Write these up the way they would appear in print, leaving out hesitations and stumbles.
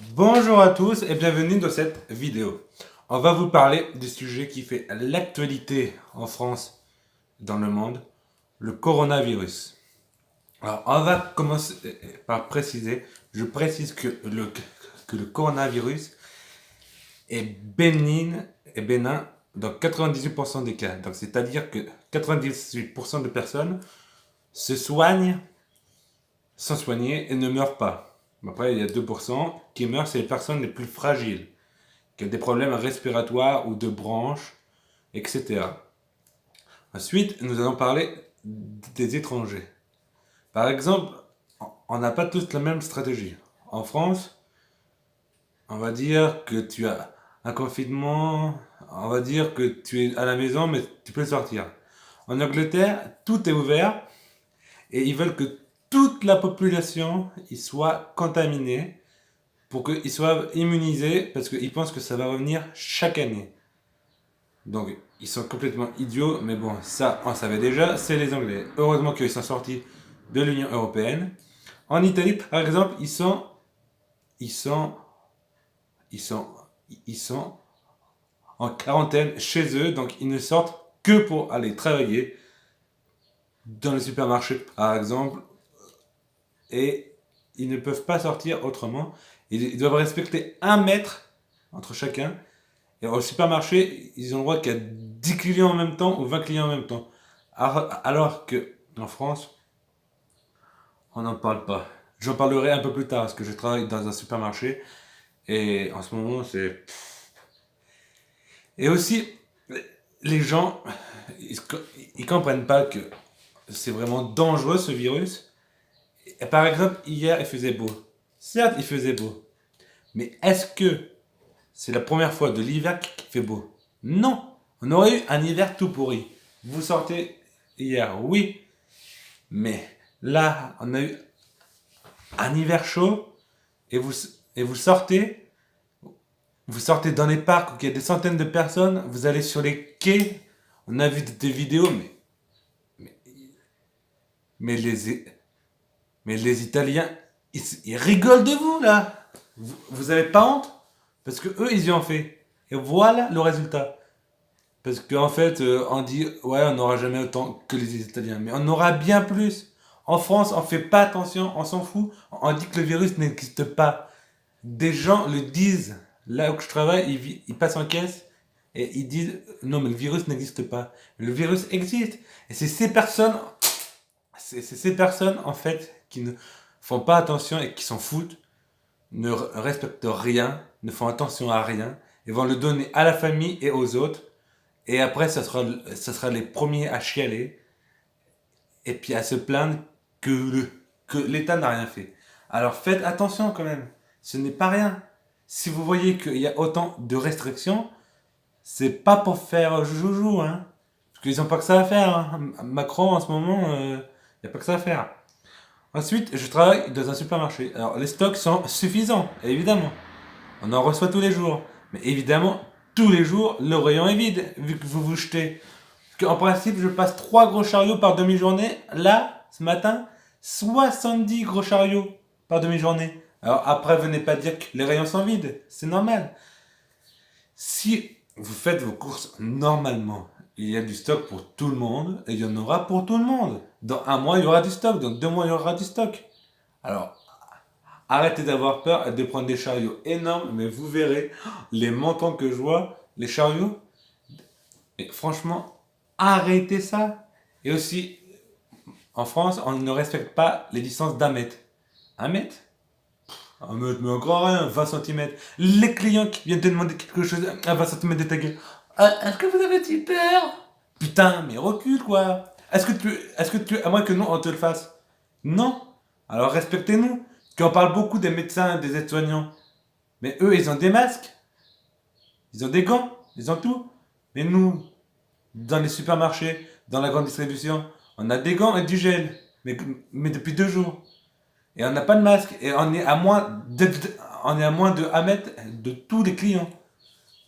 Bonjour à tous et bienvenue dans cette vidéo. On va vous parler du sujet qui fait l'actualité en France, dans le monde, le coronavirus. Alors, on va commencer par préciser, je précise que le coronavirus est bénin dans 98% des cas. Donc, c'est-à-dire que 98% de personnes se soignent sans soigner et ne meurent pas. Après, il y a 2% qui meurent, c'est les personnes les plus fragiles, qui ont des problèmes respiratoires ou de branches, etc. Ensuite, nous allons parler des étrangers. Par exemple, on n'a pas tous la même stratégie. En France, on va dire que tu as un confinement, on va dire que tu es à la maison, mais tu peux sortir. En Angleterre, tout est ouvert et ils veulent que toute la population y soit contaminée pour qu'ils soient immunisés parce qu'ils pensent que ça va revenir chaque année. Donc, ils sont complètement idiots, mais bon, ça, on savait déjà, c'est les Anglais. Heureusement qu'ils sont sortis de l'Union Européenne. En Italie, par exemple, ils sont, ils sont, ils sont en quarantaine chez eux, donc ils ne sortent que pour aller travailler dans le supermarché, par exemple, et ils ne peuvent pas sortir autrement. Ils doivent respecter 1 mètre entre chacun. Et au supermarché, ils ont le droit qu'à 10 clients en même temps ou 20 clients en même temps. Alors que en France, on n'en parle pas. J'en parlerai un peu plus tard parce que je travaille dans un supermarché et en ce moment c'est. Et aussi, les gens, ils comprennent pas que c'est vraiment dangereux ce virus. Et par exemple, hier il faisait beau. Certes, il faisait beau. Mais est-ce que c'est la première fois de l'hiver qu'il fait beau? Non. On aurait eu un hiver tout pourri. Vous sortez hier, oui. Mais là, on a eu un hiver chaud et vous sortez dans les parcs où il y a des centaines de personnes, vous allez sur les quais. On a vu des vidéos, mais, mais, les, mais les Italiens, ils rigolent de vous là. Vous avez pas honte? Parce que eux, ils y ont fait. Et voilà le résultat. Parce qu'en fait, on dit, ouais, on n'aura jamais autant que les Italiens. Mais on aura bien plus. En France, on fait pas attention, on s'en fout. On dit que le virus n'existe pas. Des gens le disent. Là où je travaille, ils passent en caisse et ils disent, non, mais le virus n'existe pas. Le virus existe. Et c'est ces personnes, en fait, qui ne font pas attention et qui s'en foutent, ne respectent rien, ne font attention à rien, et vont le donner à la famille et aux autres. Et après, ça sera les premiers à chialer et puis à se plaindre que l'État n'a rien fait. Alors faites attention quand même. Ce n'est pas rien. Si vous voyez qu'il y a autant de restrictions, c'est pas pour faire joujou, hein. Parce qu'ils n'ont pas que ça à faire, hein. Macron, en ce moment, il n'y a pas que ça à faire. Ensuite, je travaille dans un supermarché. Alors, les stocks sont suffisants, évidemment. On en reçoit tous les jours. Mais évidemment, tous les jours, le rayon est vide, vu que vous vous jetez. Parce qu'en principe, je passe 3 gros chariots par demi-journée. Là, ce matin, 70 gros chariots par demi-journée. Alors après, venez pas dire que les rayons sont vides. C'est normal. Si vous faites vos courses normalement, il y a du stock pour tout le monde et il y en aura pour tout le monde. Dans 1 mois, il y aura du stock. Dans 2 mois, il y aura du stock. Alors, arrêtez d'avoir peur et de prendre des chariots énormes, mais vous verrez les montants que je vois, les chariots. Et franchement, arrêtez ça. Et aussi, en France, on ne respecte pas les distances d'1 mètre. 1 mètre? 1 mètre, mais encore rien, 20 centimètres. Les clients qui viennent te demander quelque chose à 20 centimètres de ta gueule. Est-ce que vous avez peur? Putain, mais recule quoi. À moins que nous, on te le fasse. Non. Alors respectez-nous. Qu'on parle beaucoup des médecins, des aides-soignants. Mais eux, ils ont des masques. Ils ont des gants. Ils ont tout. Mais nous, dans les supermarchés, dans la grande distribution, on a des gants et du gel. Mais depuis 2 jours. Et on n'a pas de masque. Et on est à moins de 1 mètre de tous les clients.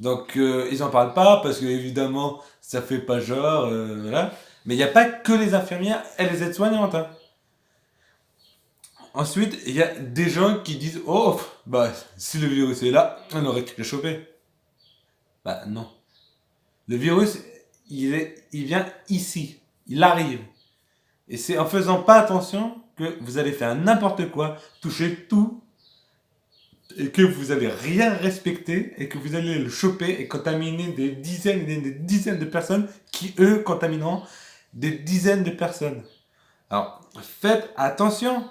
Donc ils en parlent pas parce que évidemment ça fait pas genre. Voilà. Mais il n'y a pas que les infirmières et les aides-soignantes, hein. Ensuite, il y a des gens qui disent oh, bah, si le virus est là, on aurait pu le choper. Bah, non. Le virus, il vient ici. Il arrive. Et c'est en faisant pas attention que vous allez faire n'importe quoi, toucher tout, et que vous allez rien respecter, et que vous allez le choper et contaminer des dizaines et des dizaines de personnes qui, eux, contamineront des dizaines de personnes. Alors, faites attention.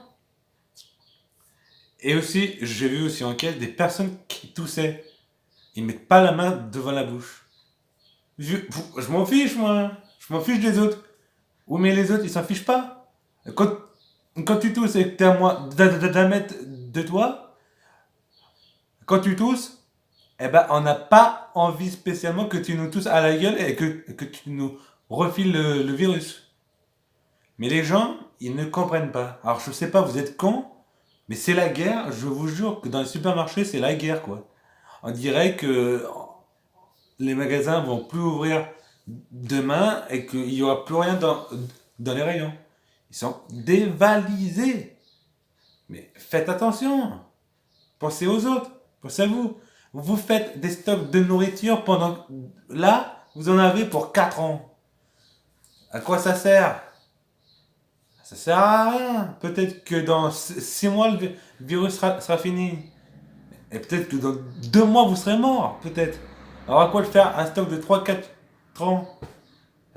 Et aussi, j'ai vu aussi en caisse des personnes qui toussaient. Ils mettent pas la main devant la bouche. Je m'en fiche, moi. Je m'en fiche des autres. Oui, mais les autres, ils s'en fichent pas. Quand, quand tu tousses et que t'es à moins d'un mètre de toi, quand tu tousses, eh ben, on n'a pas envie spécialement que tu nous tousses à la gueule et que tu nous refiles le virus. Mais les gens, ils ne comprennent pas. Alors, je sais pas, vous êtes cons, mais c'est la guerre. Je vous jure que dans les supermarchés, c'est la guerre, quoi. On dirait que les magasins vont plus ouvrir demain et qu'il n'y aura plus rien dans les rayons. Ils sont dévalisés. Mais faites attention. Pensez aux autres. Pensez à vous. Vous faites des stocks de nourriture pendant... Là, vous en avez pour 4 ans. À quoi ça sert? Ça sert à rien. Peut-être que dans 6 mois, le virus sera fini. Et peut-être que dans 2 mois, vous serez mort. Peut-être. Alors à quoi le faire un stock de 3-4 ans?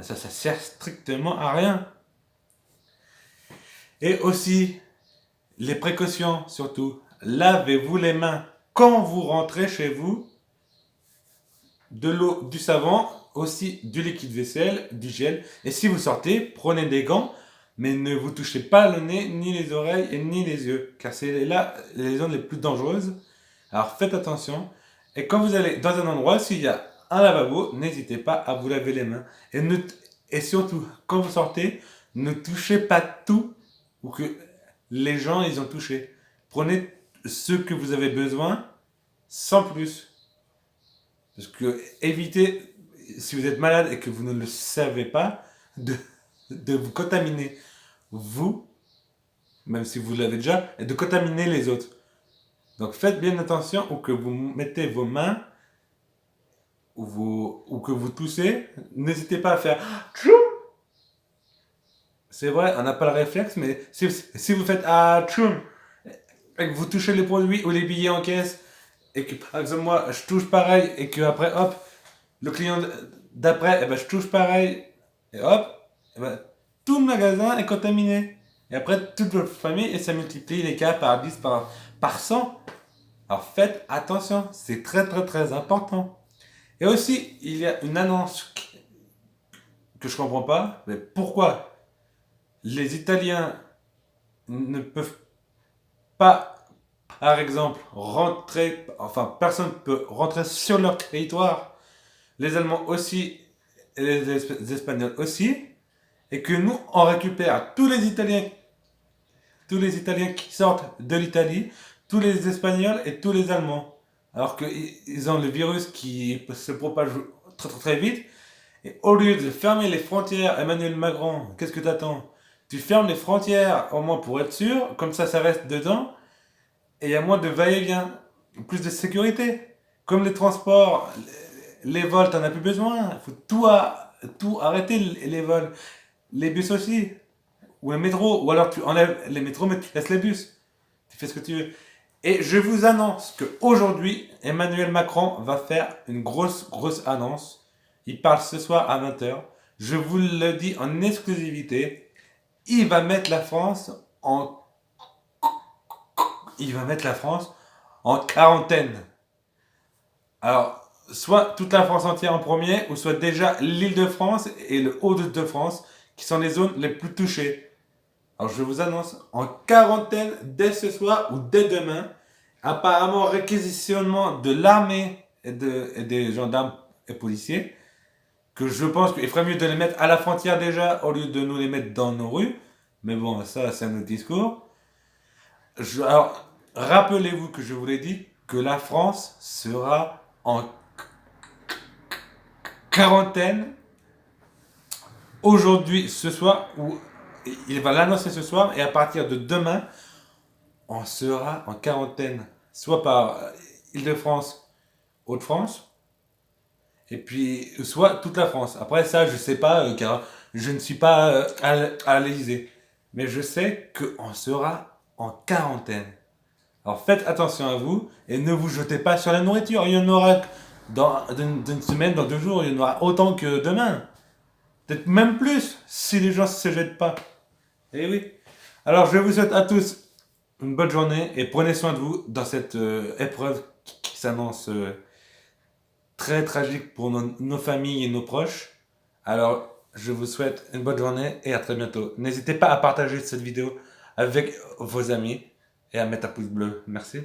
Ça sert strictement à rien. Et aussi, les précautions surtout. Lavez-vous les mains quand vous rentrez chez vous. De l'eau, du savon, aussi du liquide vaisselle, du gel. Et si vous sortez, prenez des gants, mais ne vous touchez pas le nez, ni les oreilles, et ni les yeux, car c'est là les zones les plus dangereuses. Alors faites attention. Et quand vous allez dans un endroit, s'il y a un lavabo, n'hésitez pas à vous laver les mains. Et surtout, quand vous sortez, ne touchez pas tout ou que les gens ils ont touché. Prenez ce que vous avez besoin sans plus. Parce que évitez, si vous êtes malade et que vous ne le savez pas, de vous contaminer vous, même si vous l'avez déjà, et de contaminer les autres. Donc faites bien attention où que vous mettez vos mains ou que vous toussez. N'hésitez pas à faire tchou. C'est vrai, on n'a pas le réflexe, mais si vous faites tchoum et que vous touchez les produits ou les billets en caisse et que par exemple moi je touche pareil et que après hop le client d'après eh ben, je touche pareil et hop eh ben, tout le magasin est contaminé et après toute votre famille et ça multiplie les cas par 10 par 100. Alors faites attention, c'est très très très important. Et aussi il y a une annonce que je comprends pas, mais pourquoi les Italiens ne peuvent pas, par exemple, rentrer, enfin, personne ne peut rentrer sur leur territoire, les Allemands aussi, et les Espagnols aussi, et que nous, on récupère tous les Italiens qui sortent de l'Italie, tous les Espagnols et tous les Allemands. Alors qu'ils ont le virus qui se propage très très, très vite, et au lieu de fermer les frontières, Emmanuel Macron, qu'est-ce que t'attends? Tu fermes les frontières au moins pour être sûr, comme ça reste dedans, et il y a moins de va-et-vient, plus de sécurité. Comme les transports, les vols, t'en as plus besoin. Il faut tout arrêter les vols. Les bus aussi, ou le métro, ou alors tu enlèves les métros mais tu laisses les bus. Tu fais ce que tu veux. Et je vous annonce qu'aujourd'hui, Emmanuel Macron va faire une grosse annonce. Il parle ce soir à 20h. Je vous le dis en exclusivité. Il va mettre la France en quarantaine. Alors, soit toute la France entière en premier, ou soit déjà l'Île-de-France et le Haut-de-France, qui sont les zones les plus touchées. Alors, je vous annonce en quarantaine dès ce soir ou dès demain. Apparemment, réquisitionnement de l'armée et des gendarmes et policiers. Que je pense qu'il ferait mieux de les mettre à la frontière déjà, au lieu de nous les mettre dans nos rues. Mais bon, ça, c'est un autre discours. Alors, rappelez-vous que je vous l'ai dit, que la France sera en quarantaine aujourd'hui, ce soir, ou il va l'annoncer ce soir, et à partir de demain, on sera en quarantaine, soit par Île-de-France, Hauts-de-France, et puis soit toute la France. Après ça, je sais pas, car je ne suis pas à l'Élysée. Mais je sais qu'on sera en quarantaine. Alors faites attention à vous et ne vous jetez pas sur la nourriture. Il y en aura dans une semaine, dans 2 jours, il y en aura autant que demain. Peut-être même plus si les gens ne se jettent pas. Eh oui. Alors je vous souhaite à tous une bonne journée et prenez soin de vous dans cette épreuve qui s'annonce très tragique pour nos familles et nos proches. Alors je vous souhaite une bonne journée et à très bientôt. N'hésitez pas à partager cette vidéo avec vos amis et à mettre un pouce bleu. Merci.